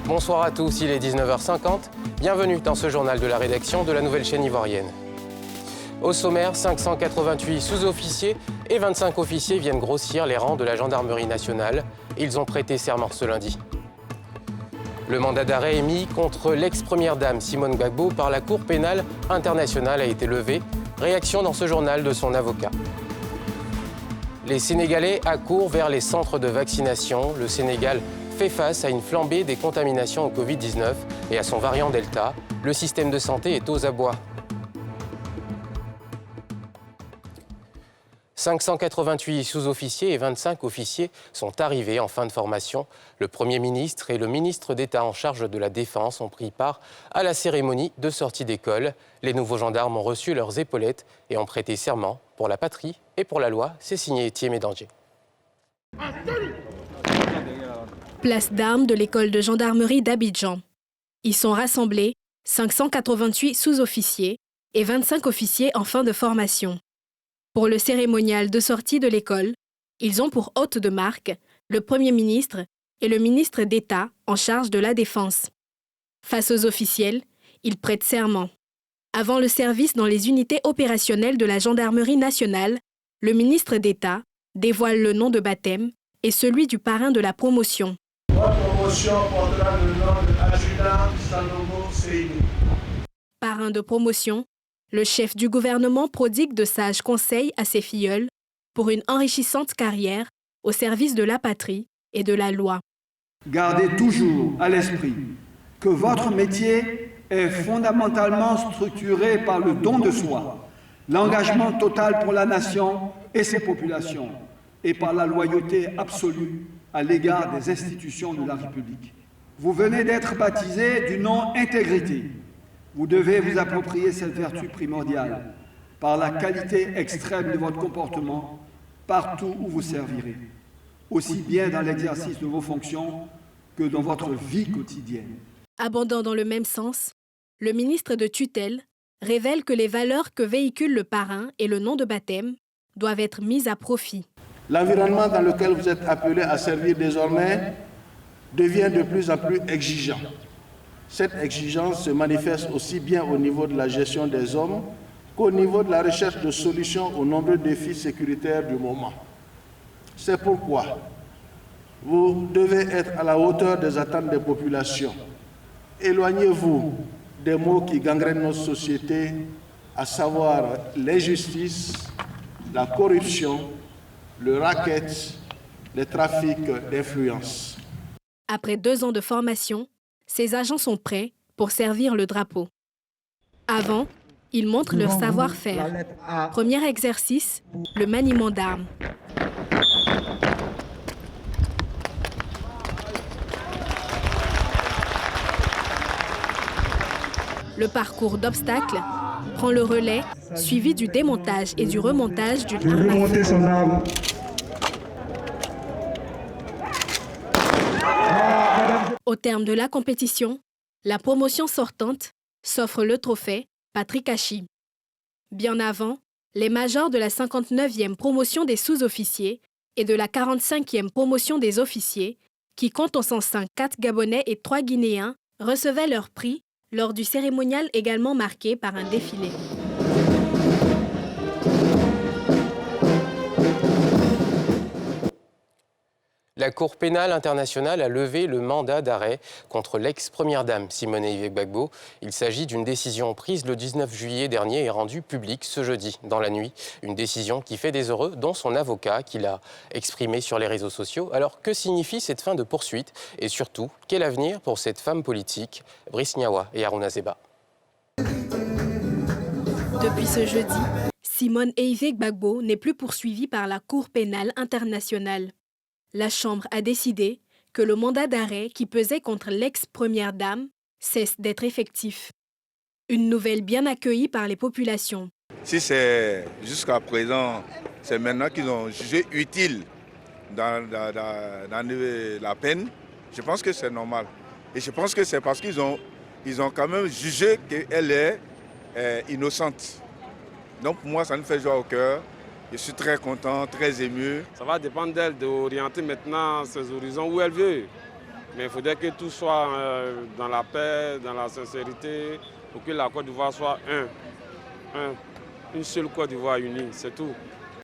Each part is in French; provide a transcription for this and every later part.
Bonsoir à tous, il est 19h50. Bienvenue dans ce journal de la rédaction de la nouvelle chaîne ivoirienne. Au sommaire, 588 sous-officiers et 25 officiers viennent grossir les rangs de la gendarmerie nationale. Ils ont prêté serment ce lundi. Le mandat d'arrêt émis contre l'ex-première dame Simone Gbagbo par la Cour pénale internationale a été levé. Réaction dans ce journal de son avocat. Les Sénégalais accourent vers les centres de vaccination. Le Sénégal fait face à une flambée des contaminations au Covid-19 et à son variant Delta. Le système de santé est aux abois. 588 sous-officiers et 25 officiers sont arrivés en fin de formation. Le Premier ministre et le ministre d'État en charge de la Défense ont pris part à la cérémonie de sortie d'école. Les nouveaux gendarmes ont reçu leurs épaulettes et ont prêté serment pour la patrie et pour la loi. C'est signé Étienne Médanger. Place d'armes de l'école de gendarmerie d'Abidjan. Y sont rassemblés 588 sous-officiers et 25 officiers en fin de formation. Pour le cérémonial de sortie de l'école, ils ont pour hôte de marque le Premier ministre et le ministre d'État en charge de la Défense. Face aux officiels, ils prêtent serment. Avant le service dans les unités opérationnelles de la gendarmerie nationale, le ministre d'État dévoile le nom de baptême et celui du parrain de la promotion. Votre promotion portera le nom de adjudant Sanogo Seyni. Parrain de promotion, le chef du gouvernement prodigue de sages conseils à ses filleuls pour une enrichissante carrière au service de la patrie et de la loi. Gardez toujours à l'esprit que votre métier est fondamentalement structuré par le don de soi, l'engagement total pour la nation et ses populations, et par la loyauté absolue à l'égard des institutions de la République. Vous venez d'être baptisé du nom intégrité. Vous devez vous approprier cette vertu primordiale par la qualité extrême de votre comportement partout où vous servirez, aussi bien dans l'exercice de vos fonctions que dans votre vie quotidienne. Abondant dans le même sens, le ministre de tutelle révèle que les valeurs que véhicule le parrain et le nom de baptême doivent être mises à profit. L'environnement dans lequel vous êtes appelé à servir désormais devient de plus en plus exigeant. Cette exigence se manifeste aussi bien au niveau de la gestion des hommes qu'au niveau de la recherche de solutions aux nombreux défis sécuritaires du moment. C'est pourquoi vous devez être à la hauteur des attentes des populations. Éloignez-vous des maux qui gangrènent notre société, à savoir l'injustice, la corruption, le racket, les trafics d'influence. Après 2 ans de formation, ces agents sont prêts pour servir le drapeau. Avant, ils montrent leur savoir-faire. Premier exercice, le maniement d'armes. Le parcours d'obstacles prend le relais, suivi du démontage et du remontage d'une arme à feu. Au terme de la compétition, la promotion sortante s'offre le trophée Patrick Hachi. Bien avant, les majors de la 59e promotion des sous-officiers et de la 45e promotion des officiers, qui comptent en son sein 4 Gabonais et 3 Guinéens, recevaient leur prix lors du cérémonial également marqué par un défilé. La Cour pénale internationale a levé le mandat d'arrêt contre l'ex-première dame Simone Gbagbo. Il s'agit d'une décision prise le 19 juillet dernier et rendue publique ce jeudi dans la nuit. Une décision qui fait des heureux, dont son avocat qui l'a exprimé sur les réseaux sociaux. Alors que signifie cette fin de poursuite et surtout, quel avenir pour cette femme politique? Brice Niawa et Haruna Zeba. Depuis ce jeudi, Simone Gbagbo n'est plus poursuivie par la Cour pénale internationale. La Chambre a décidé que le mandat d'arrêt qui pesait contre l'ex-première dame cesse d'être effectif. Une nouvelle bien accueillie par les populations. Si c'est jusqu'à présent, c'est maintenant qu'ils ont jugé utile d'enlever la peine, je pense que c'est normal. Et je pense que c'est parce qu'ils ont quand même jugé qu'elle est innocente. Donc pour moi, ça me fait joie au cœur. Je suis très content, très ému. Ça va dépendre d'elle d'orienter maintenant ses horizons où elle veut. Mais il faudrait que tout soit dans la paix, dans la sincérité, pour que la Côte d'Ivoire soit une seule Côte d'Ivoire unie, c'est tout.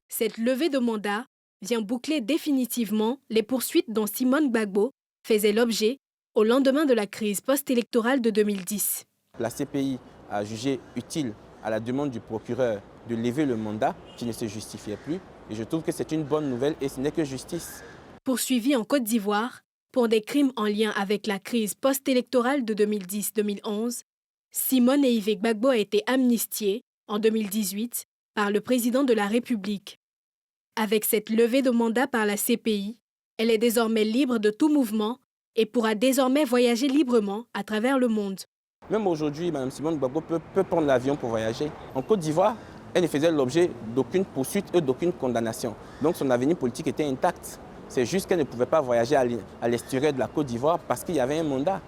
Cette levée de mandat vient boucler définitivement les poursuites dont Simone Gbagbo faisait l'objet au lendemain de la crise post-électorale de 2010. La CPI a jugé utile, à la demande du procureur, de lever le mandat qui ne se justifiait plus. Et je trouve que c'est une bonne nouvelle et ce n'est que justice. Poursuivi en Côte d'Ivoire pour des crimes en lien avec la crise post-électorale de 2010-2011, Simone Eivé Gbagbo a été amnistié en 2018 par le président de la République. Avec cette levée de mandat par la CPI, elle est désormais libre de tout mouvement et pourra désormais voyager librement à travers le monde. Même aujourd'hui, Mme Simone Gbagbo peut prendre l'avion pour voyager. En Côte d'Ivoire, elle ne faisait l'objet d'aucune poursuite et d'aucune condamnation. Donc son avenir politique était intact. C'est juste qu'elle ne pouvait pas voyager à l'extérieur de la Côte d'Ivoire parce qu'il y avait un mandat.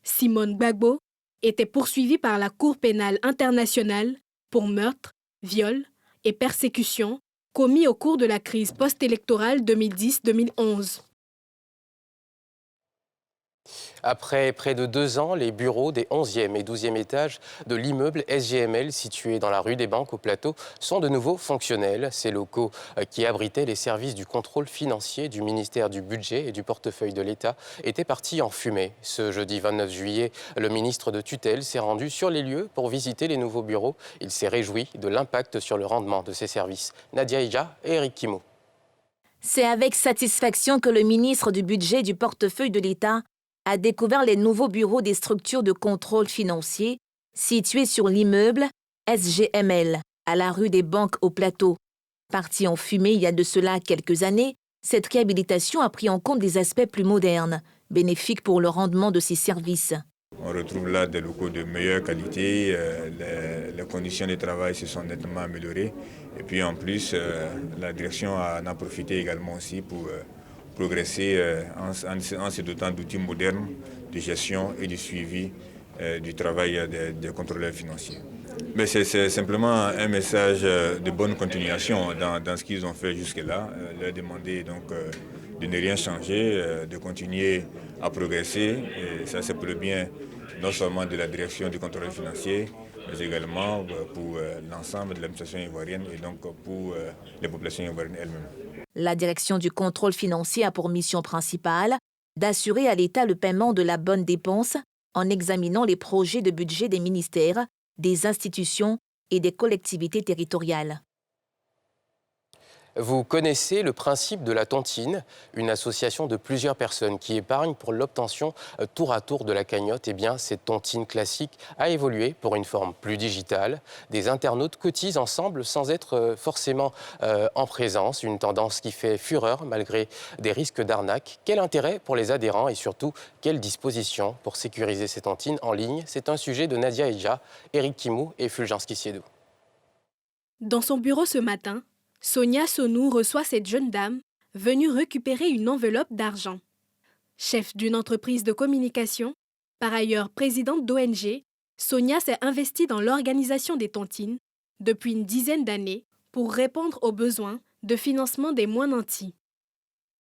Simone Gbagbo était poursuivie par la Cour pénale internationale pour meurtre, viol et persécution commis au cours de la crise post-électorale 2010-2011. Après près de 2 ans, les bureaux des 11e et 12e étages de l'immeuble SGML situé dans la rue des Banques au Plateau sont de nouveau fonctionnels. Ces locaux qui abritaient les services du contrôle financier du ministère du Budget et du portefeuille de l'État étaient partis en fumée. Ce jeudi 29 juillet, le ministre de tutelle s'est rendu sur les lieux pour visiter les nouveaux bureaux. Il s'est réjoui de l'impact sur le rendement de ces services. Nadia Ija et Eric Kimo. C'est avec satisfaction que le ministre du Budget et du portefeuille de l'État a découvert les nouveaux bureaux des structures de contrôle financier situés sur l'immeuble SGML, à la rue des Banques au Plateau. Parti en fumée il y a de cela quelques années, cette réhabilitation a pris en compte des aspects plus modernes, bénéfiques pour le rendement de ces services. On retrouve là des locaux de meilleure qualité, les conditions de travail se sont nettement améliorées. Et puis en plus, la direction en a profité également aussi pour progresser en se dotant d'outils modernes de gestion et de suivi du travail des contrôleurs financiers. Mais c'est simplement un message de bonne continuation dans ce qu'ils ont fait jusque-là. Leur demander donc de ne rien changer, de continuer à progresser. Et ça, c'est pour le bien non seulement de la direction du contrôle financier, mais également pour l'ensemble de l'administration ivoirienne et donc pour les populations ivoiriennes elles-mêmes. La direction du contrôle financier a pour mission principale d'assurer à l'État le paiement de la bonne dépense en examinant les projets de budget des ministères, des institutions et des collectivités territoriales. Vous connaissez le principe de la tontine, une association de plusieurs personnes qui épargnent pour l'obtention tour à tour de la cagnotte. Eh bien, cette tontine classique a évolué pour une forme plus digitale. Des internautes cotisent ensemble sans être forcément en présence, une tendance qui fait fureur malgré des risques d'arnaque. Quel intérêt pour les adhérents et surtout, quelles dispositions pour sécuriser ces tontines en ligne? C'est un sujet de Nadia Ija, Eric Kimou et Fulgence Kissiedo. Dans son bureau ce matin, Sonia Sonou reçoit cette jeune dame venue récupérer une enveloppe d'argent. Chef d'une entreprise de communication, par ailleurs présidente d'ONG, Sonia s'est investie dans l'organisation des tontines depuis une dizaine d'années pour répondre aux besoins de financement des moins nantis.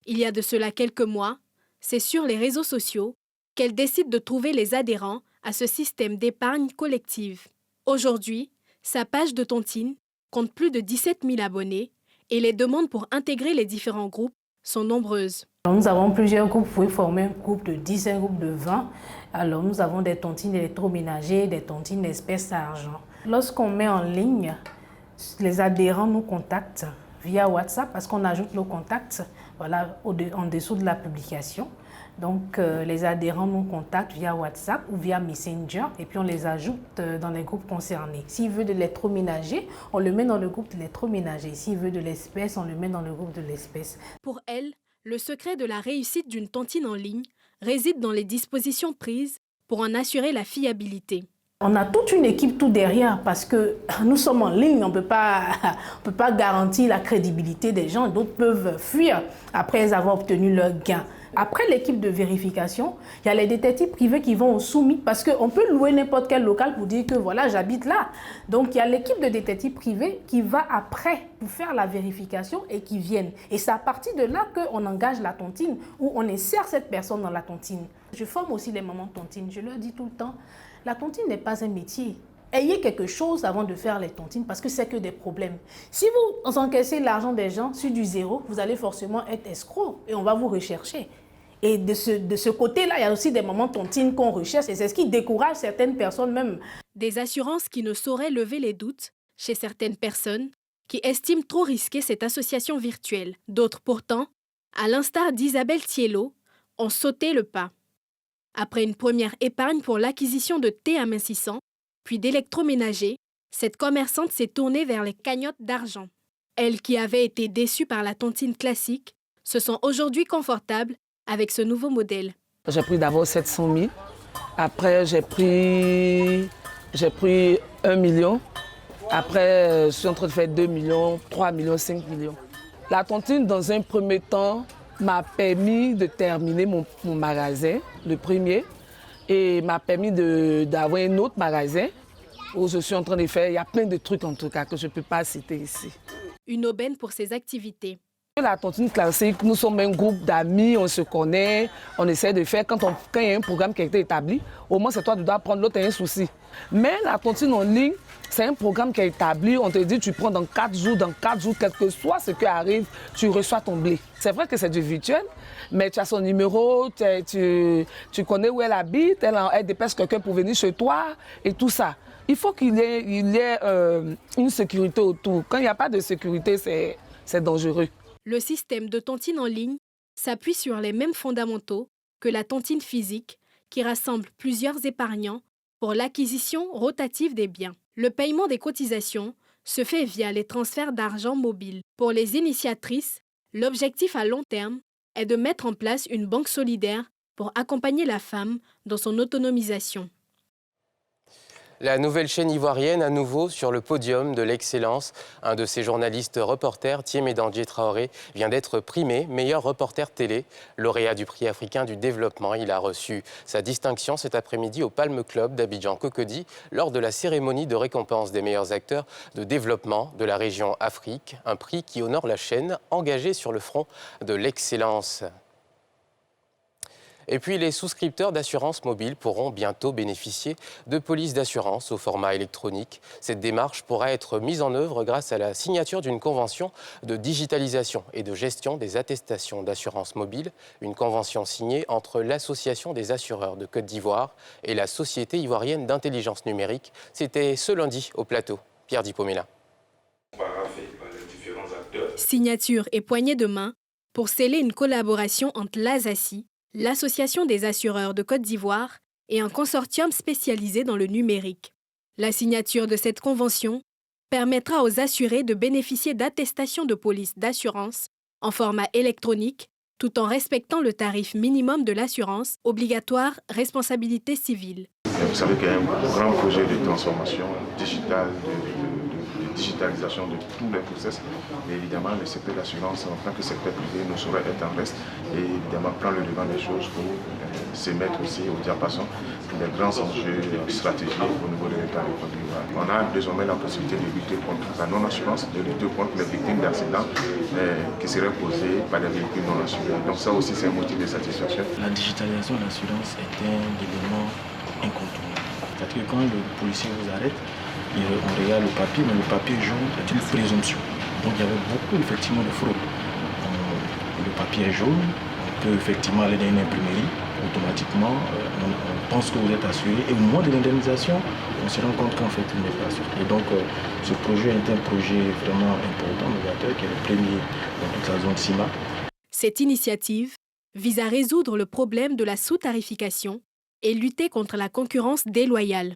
Il y a de cela quelques mois, c'est sur les réseaux sociaux qu'elle décide de trouver les adhérents à ce système d'épargne collective. Aujourd'hui, sa page de tontine compte plus de 17 000 abonnés et les demandes pour intégrer les différents groupes sont nombreuses. Nous avons plusieurs groupes, vous pouvez former un groupe de 10, un groupe de 20. Alors nous avons des tontines électroménagers, des tontines espèces à argent. Lorsqu'on met en ligne, les adhérents nous contactent via WhatsApp parce qu'on ajoute nos contacts en dessous de la publication. Donc les adhérents nous contactent via WhatsApp ou via Messenger et puis on les ajoute dans les groupes concernés. S'il veut de l'électroménager, on le met dans le groupe de l'électroménager. S'il veut de l'espèce, on le met dans le groupe de l'espèce. Pour elle, le secret de la réussite d'une tontine en ligne réside dans les dispositions prises pour en assurer la fiabilité. On a toute une équipe tout derrière parce que nous sommes en ligne, on ne peut pas garantir la crédibilité des gens. D'autres peuvent fuir après avoir obtenu leur gain. Après l'équipe de vérification, il y a les détectives privés qui vont au soumis parce qu'on peut louer n'importe quel local pour dire que voilà, j'habite là. Donc il y a l'équipe de détectives privés qui va après pour faire la vérification et qui viennent. Et c'est à partir de là qu'on engage la tontine ou on insère cette personne dans la tontine. Je forme aussi les mamans tontines. Je leur dis tout le temps, la tontine n'est pas un métier. Ayez quelque chose avant de faire les tontines parce que c'est que des problèmes. Si vous encaissez l'argent des gens sur du zéro, vous allez forcément être escroc et on va vous rechercher. Et de ce côté-là, il y a aussi des mamans tontines qu'on recherche et c'est ce qui décourage certaines personnes même. Des assurances qui ne sauraient lever les doutes chez certaines personnes qui estiment trop risquer cette association virtuelle. D'autres pourtant, à l'instar d'Isabelle Thiello, ont sauté le pas. Après une première épargne pour l'acquisition de thé amincissant, puis d'électroménager, cette commerçante s'est tournée vers les cagnottes d'argent. Elles qui avaient été déçues par la tontine classique se sont aujourd'hui confortables avec ce nouveau modèle. J'ai pris d'abord 700 000, après j'ai pris 1 million, après je suis en train de faire 2 millions, 3 millions, 5 millions. La tontine dans un premier temps m'a permis de terminer mon magasin, le premier, et m'a permis d'avoir un autre magasin où je suis en train de faire, il y a plein de trucs en tout cas que je ne peux pas citer ici. Une aubaine pour ses activités. La tontine classique, nous sommes un groupe d'amis, on se connaît, on essaie de faire, quand il y a un programme qui a été établi, au moins c'est toi qui dois prendre, l'autre a un souci. Mais la tontine en ligne, c'est un programme qui est établi, on te dit tu prends dans 4 jours, quel que soit ce qui arrive, tu reçois ton blé. C'est vrai que c'est du virtuel, mais tu as son numéro, tu connais où elle habite, elle dépêche quelqu'un pour venir chez toi et tout ça. Il faut qu'il y ait une sécurité autour. Quand il n'y a pas de sécurité, c'est dangereux. Le système de tontine en ligne s'appuie sur les mêmes fondamentaux que la tontine physique qui rassemble plusieurs épargnants pour l'acquisition rotative des biens. Le paiement des cotisations se fait via les transferts d'argent mobile. Pour les initiatrices, l'objectif à long terme est de mettre en place une banque solidaire pour accompagner la femme dans son autonomisation. La nouvelle chaîne ivoirienne, à nouveau sur le podium de l'excellence. Un de ses journalistes reporters, Thiemé Dandié Traoré, vient d'être primé meilleur reporter télé. Lauréat du prix africain du développement, il a reçu sa distinction cet après-midi au Palm Club d'Abidjan-Cocody lors de la cérémonie de récompense des meilleurs acteurs de développement de la région Afrique. Un prix qui honore la chaîne engagée sur le front de l'excellence. Et puis les souscripteurs d'assurance mobile pourront bientôt bénéficier de polices d'assurance au format électronique. Cette démarche pourra être mise en œuvre grâce à la signature d'une convention de digitalisation et de gestion des attestations d'assurance mobile, une convention signée entre l'Association des assureurs de Côte d'Ivoire et la Société ivoirienne d'intelligence numérique. C'était ce lundi au plateau. Pierre Dipomela. Signature et poignée de main pour sceller une collaboration entre l'ASACI, l'Association des assureurs de Côte d'Ivoire et un consortium spécialisé dans le numérique. La signature de cette convention permettra aux assurés de bénéficier d'attestations de police d'assurance en format électronique tout en respectant le tarif minimum de l'assurance obligatoire responsabilité civile. Vous savez qu'il y a un grand projet de transformation digitale, de digitalisation de tous les process. Et évidemment, le secteur de l'assurance, en tant que secteur privé, ne saurait être en reste. Et évidemment, prendre le devant des choses pour se mettre aussi au diapason des grands enjeux stratégiques au niveau de l'État de Côte d'Ivoire. On a désormais la possibilité de lutter contre la non-assurance, de lutter contre les victimes d'accidents qui seraient causées par des véhicules non assurés. Donc ça aussi, c'est un motif de satisfaction. La digitalisation de l'assurance est un élément incontournable. C'est-à-dire que quand le policier vous arrête, on regarde le papier, mais le papier jaune est une présomption. Donc il y avait beaucoup effectivement de fraude. Le papier est jaune, on peut effectivement aller dans une imprimerie, automatiquement on pense que vous êtes assuré et au moment de l'indemnisation, on se rend compte qu'en fait il n'est pas assuré. Et donc ce projet est un projet vraiment important, novateur, qui est le premier dans toute la zone CIMA. Cette initiative vise à résoudre le problème de la sous-tarification et lutter contre la concurrence déloyale.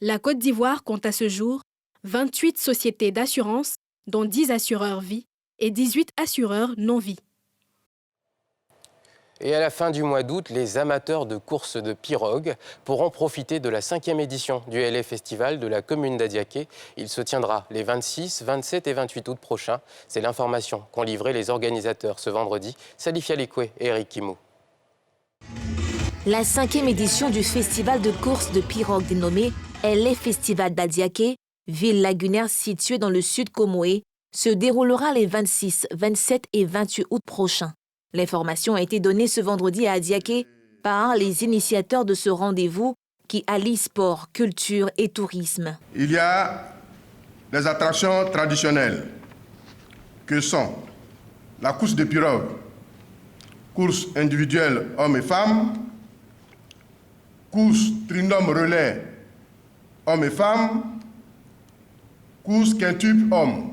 La Côte d'Ivoire compte à ce jour 28 sociétés d'assurance, dont 10 assureurs vie et 18 assureurs non-vie. Et à la fin du mois d'août, les amateurs de courses de pirogues pourront profiter de la 5e édition du LA Festival de la commune d'Adiaké. Il se tiendra les 26, 27 et 28 août prochains. C'est l'information qu'ont livré les organisateurs ce vendredi. Salifia Lekwe et Eric Kimou. La 5e édition du festival de courses de pirogues dénommé LA Festival d'Adiaké, ville lagunaire située dans le sud Comoé, se déroulera les 26, 27 et 28 août prochains. L'information a été donnée ce vendredi à Adiaké par les initiateurs de ce rendez-vous qui allie sport, culture et tourisme. Il y a des attractions traditionnelles que sont la course de pirogue, course individuelle hommes et femmes, course trinôme relais hommes et femmes, course quintuple hommes.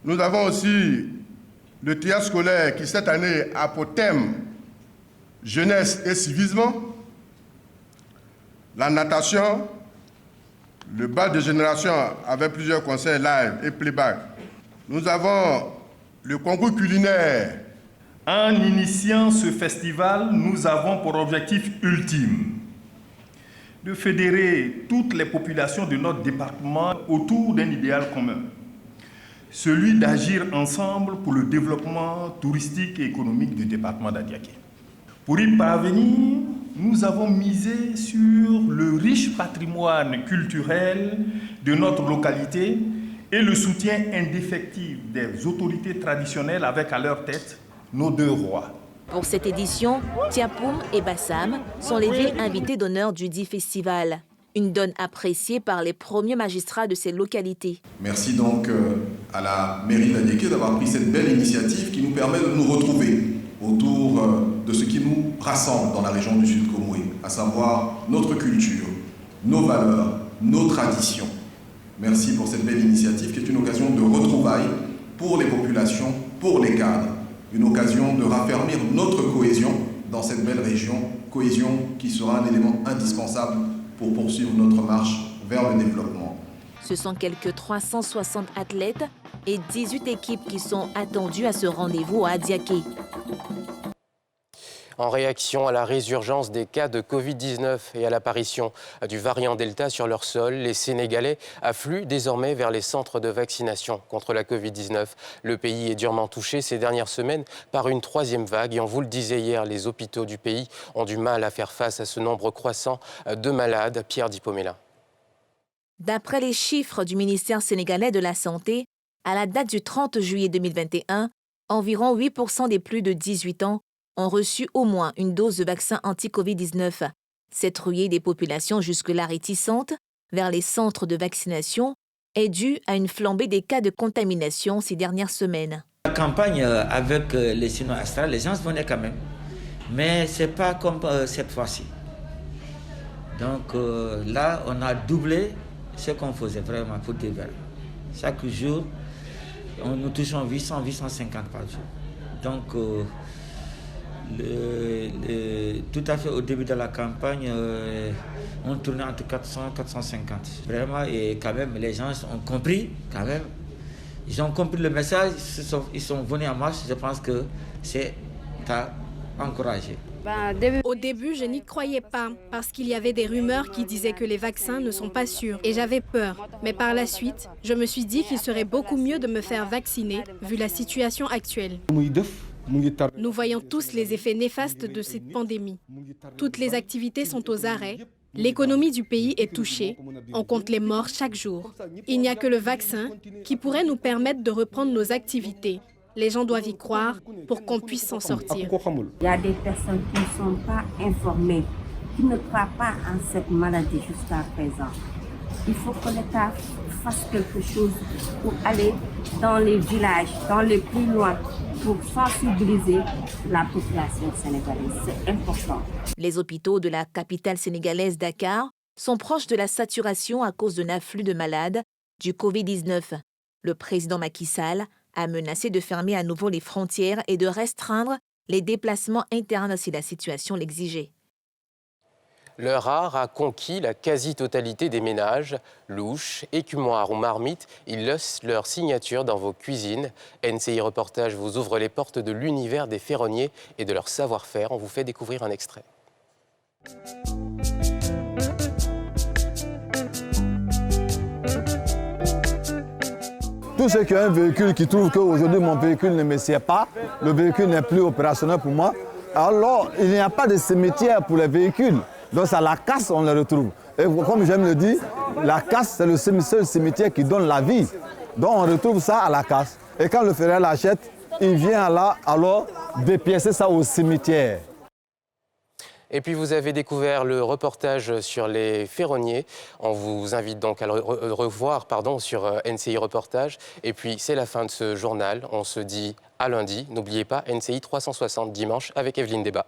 Nous avons aussi le théâtre scolaire qui cette année a pour thème jeunesse et civisme, la natation, le bal de génération avec plusieurs concerts live et playback. Nous avons le concours culinaire. En initiant ce festival, nous avons pour objectif ultime de fédérer toutes les populations de notre département autour d'un idéal commun, celui d'agir ensemble pour le développement touristique et économique du département d'Adiaké. Pour y parvenir, nous avons misé sur le riche patrimoine culturel de notre localité et le soutien indéfectible des autorités traditionnelles avec à leur tête nos deux rois. Pour cette édition, Tiapoum et Bassam sont les villes invitées d'honneur du dit festival. Une donne appréciée par les premiers magistrats de ces localités. Merci donc à la mairie d'Adiaké d'avoir pris cette belle initiative qui nous permet de nous retrouver autour de ce qui nous rassemble dans la région du Sud Comoé, à savoir notre culture, nos valeurs, nos traditions. Merci pour cette belle initiative qui est une occasion de retrouvailles pour les populations, pour les cadres. Une occasion de raffermir notre cohésion dans cette belle région, cohésion qui sera un élément indispensable pour poursuivre notre marche vers le développement. Ce sont quelques 360 athlètes et 18 équipes qui sont attendues à ce rendez-vous à Adiaké. En réaction à la résurgence des cas de Covid-19 et à l'apparition du variant Delta sur leur sol, les Sénégalais affluent désormais vers les centres de vaccination contre la Covid-19. Le pays est durement touché ces dernières semaines par une troisième vague et on vous le disait hier, les hôpitaux du pays ont du mal à faire face à ce nombre croissant de malades. Pierre Dipomela. D'après les chiffres du ministère sénégalais de la Santé, à la date du 30 juillet 2021, environ 8% des plus de 18 ans ont reçu au moins une dose de vaccin anti-Covid-19. Cette ruée des populations jusque-là réticentes vers les centres de vaccination est due à une flambée des cas de contamination ces dernières semaines. La campagne avec les Sino-Astra, les gens venaient quand même, mais ce n'est pas comme cette fois-ci. Donc là, on a doublé ce qu'on faisait vraiment pour des verres. Chaque jour, nous touchons 800, 850 par jour. Donc, tout à fait au début de la campagne, on tournait entre 400 et 450. Vraiment, et quand même, les gens ont compris, quand même. Ils ont compris le message, ils sont venus en marche. Je pense que c'est à encourager. Au début, je n'y croyais pas, parce qu'il y avait des rumeurs qui disaient que les vaccins ne sont pas sûrs, et j'avais peur. Mais par la suite, je me suis dit qu'il serait beaucoup mieux de me faire vacciner, vu la situation actuelle. Nous voyons tous les effets néfastes de cette pandémie. Toutes les activités sont aux arrêts. L'économie du pays est touchée. On compte les morts chaque jour. Il n'y a que le vaccin qui pourrait nous permettre de reprendre nos activités. Les gens doivent y croire pour qu'on puisse s'en sortir. Il y a des personnes qui ne sont pas informées, qui ne croient pas en cette maladie jusqu'à présent. Il faut que l'État fasse quelque chose pour aller dans les villages, dans les plus loin, pour sensibiliser la population sénégalaise. C'est important. Les hôpitaux de la capitale sénégalaise Dakar sont proches de la saturation à cause d'un afflux de malades du Covid-19. Le président Macky Sall a menacé de fermer à nouveau les frontières et de restreindre les déplacements internes si la situation l'exigeait. Leur art a conquis la quasi-totalité des ménages. Louches, écumoires ou marmites, ils laissent leur signature dans vos cuisines. NCI Reportage vous ouvre les portes de l'univers des ferronniers et de leur savoir-faire. On vous fait découvrir un extrait. Tous ceux qui ont un véhicule qui trouvent qu'aujourd'hui mon véhicule ne me sert pas, le véhicule n'est plus opérationnel pour moi, alors il n'y a pas de cimetière pour les véhicules. Donc c'est à la casse on les retrouve. Et comme j'aime le dire, la casse c'est le seul cimetière qui donne la vie. Donc on retrouve ça à la casse. Et quand le ferrailleur l'achète, il vient là alors dépiécer ça au cimetière. Et puis vous avez découvert le reportage sur les ferronniers. On vous invite donc à le revoir sur NCI Reportage. Et puis c'est la fin de ce journal. On se dit à lundi. N'oubliez pas NCI 360 dimanche avec Evelyne Débat.